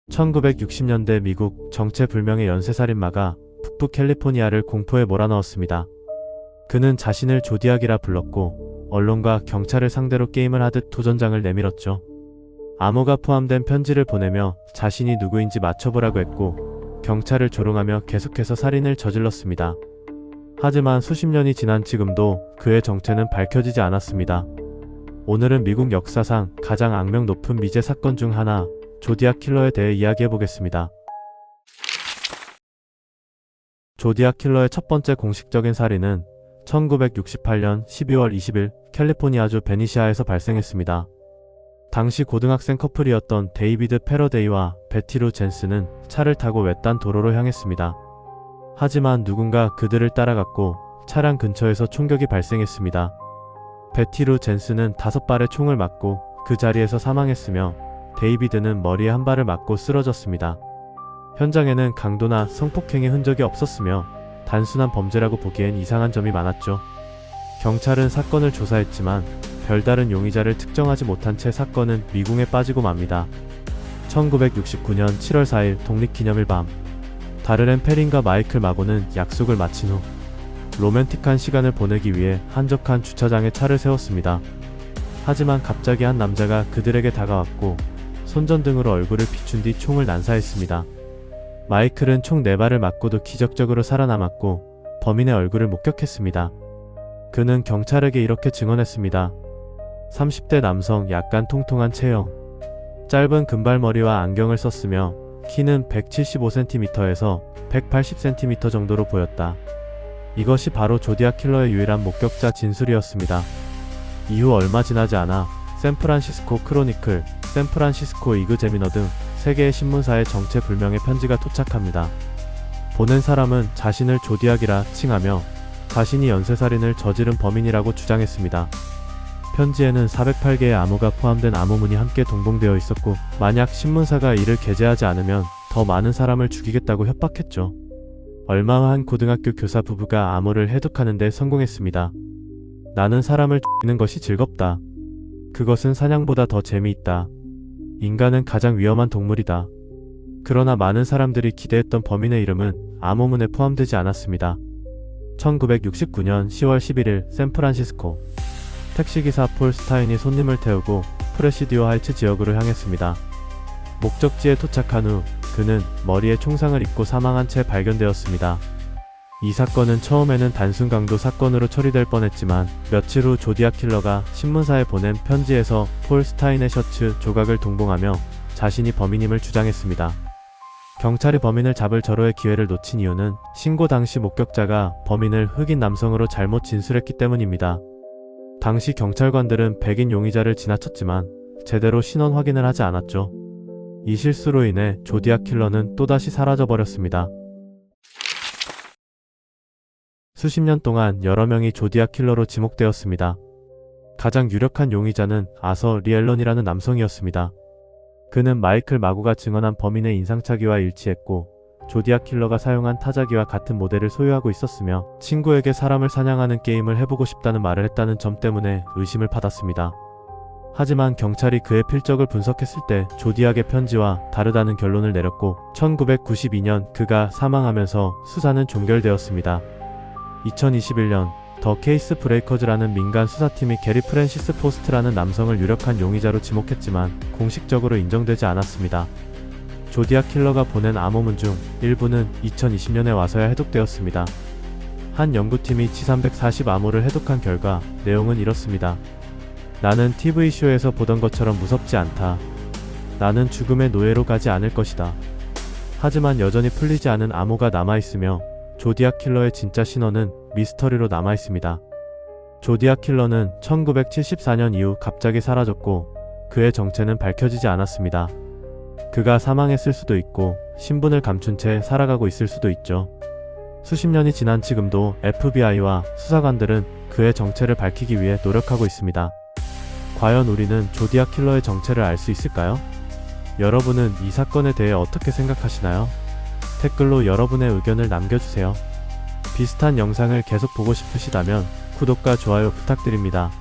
1960년대 미국 정체불명의 연쇄살인마가 북부 캘리포니아를 공포에 몰아넣었습니다. 그는 자신을 조디악이라 불렀고 언론과 경찰을 상대로 게임을 하듯 도전장을 내밀었죠. 암호가 포함된 편지를 보내며 자신이 누구인지 맞춰보라고 했고 경찰을 조롱하며 계속해서 살인을 저질렀습니다. 하지만 수십 년이 지난 지금도 그의 정체는 밝혀지지 않았습니다. 오늘은 미국 역사상 가장 악명 높은 미제 사건 중 하나, 조디악 킬러에 대해 이야기해보겠습니다. 조디악 킬러의 첫 번째 공식적인 살인은 1968년 12월 20일 캘리포니아주 베니시아에서 발생했습니다. 당시 고등학생 커플이었던 데이비드 패러데이와 베티루 젠슨은 차를 타고 외딴 도로로 향했습니다. 하지만 누군가 그들을 따라갔고 차량 근처에서 총격이 발생했습니다. 베티루 젠슨은 5발의 총을 맞고 그 자리에서 사망했으며 데이비드는 머리에 한 발을 맞고 쓰러졌습니다. 현장에는 강도나 성폭행의 흔적이 없었으며 단순한 범죄라고 보기엔 이상한 점이 많았죠. 경찰은 사건을 조사했지만 별다른 용의자를 특정하지 못한 채 사건은 미궁에 빠지고 맙니다. 1969년 7월 4일 독립기념일 밤, 다르렌 페린과 마이클 마고는 약속을 마친 후 로맨틱한 시간을 보내기 위해 한적한 주차장에 차를 세웠습니다. 하지만 갑자기 한 남자가 그들에게 다가왔고 손전등으로 얼굴을 비춘 뒤 총을 난사했습니다. 마이클은 총 4발을 맞고도 기적적으로 살아남았고 범인의 얼굴을 목격했습니다. 그는 경찰에게 이렇게 증언했습니다. 30대 남성, 약간 통통한 체형, 짧은 금발머리와 안경을 썼으며 키는 175cm에서 180cm 정도로 보였다. 이것이 바로 조디악 킬러의 유일한 목격자 진술이었습니다. 이후 얼마 지나지 않아 샌프란시스코 크로니클, 샌프란시스코 이그제미너 등 3개의 신문사에 정체불명의 편지가 도착합니다. 보낸 사람은 자신을 조디악이라 칭하며 자신이 연쇄살인을 저지른 범인이라고 주장했습니다. 편지에는 408개의 암호가 포함된 암호문이 함께 동봉되어 있었고 만약 신문사가 이를 게재하지 않으면 더 많은 사람을 죽이겠다고 협박했죠. 얼마 후 한 고등학교 교사 부부가 암호를 해독하는 데 성공했습니다. 나는 사람을 죽이는 것이 즐겁다. 그것은 사냥보다 더 재미있다. 인간은 가장 위험한 동물이다. 그러나 많은 사람들이 기대했던 범인의 이름은 암호문에 포함되지 않았습니다. 1969년 10월 11일 샌프란시스코, 택시기사 폴 스타인이 손님을 태우고 프레시디오 하이츠 지역으로 향했습니다. 목적지에 도착한 후 그는 머리에 총상을 입고 사망한 채 발견되었습니다. 이 사건은 처음에는 단순 강도 사건으로 처리될 뻔했지만 며칠 후 조디악 킬러가 신문사에 보낸 편지에서 폴 스타인의 셔츠 조각을 동봉하며 자신이 범인임을 주장했습니다. 경찰이 범인을 잡을 절호의 기회를 놓친 이유는 신고 당시 목격자가 범인을 흑인 남성으로 잘못 진술했기 때문입니다. 당시 경찰관들은 백인 용의자를 지나쳤지만 제대로 신원 확인을 하지 않았죠. 이 실수로 인해 조디악 킬러는 또다시 사라져버렸습니다. 수십 년 동안 여러 명이 조디악 킬러로 지목되었습니다. 가장 유력한 용의자는 아서 리 앨런이라는 남성이었습니다. 그는 마이클 마고가 증언한 범인의 인상착의와 일치했고 조디악 킬러가 사용한 타자기와 같은 모델을 소유하고 있었으며 친구에게 사람을 사냥하는 게임을 해보고 싶다는 말을 했다는 점 때문에 의심을 받았습니다. 하지만 경찰이 그의 필적을 분석했을 때 조디악의 편지와 다르다는 결론을 내렸고 1992년 그가 사망하면서 수사는 종결되었습니다. 2021년 더 케이스 브레이커즈라는 민간 수사팀이 게리 프랜시스 포스트라는 남성을 유력한 용의자로 지목했지만 공식적으로 인정되지 않았습니다. 조디악 킬러가 보낸 암호문 중 일부는 2020년에 와서야 해독되었습니다. 한 연구팀이 G340 암호를 해독한 결과 내용은 이렇습니다. 나는 TV쇼에서 보던 것처럼 무섭지 않다. 나는 죽음의 노예로 가지 않을 것이다. 하지만 여전히 풀리지 않은 암호가 남아있으며 조디악 킬러의 진짜 신원은 미스터리로 남아있습니다. 조디악 킬러는 1974년 이후 갑자기 사라졌고 그의 정체는 밝혀지지 않았습니다. 그가 사망했을 수도 있고 신분을 감춘 채 살아가고 있을 수도 있죠. 수십 년이 지난 지금도 FBI와 수사관들은 그의 정체를 밝히기 위해 노력하고 있습니다. 과연 우리는 조디악 킬러의 정체를 알 수 있을까요? 여러분은 이 사건에 대해 어떻게 생각하시나요? 댓글로 여러분의 의견을 남겨주세요. 비슷한 영상을 계속 보고 싶으시다면 구독과 좋아요 부탁드립니다.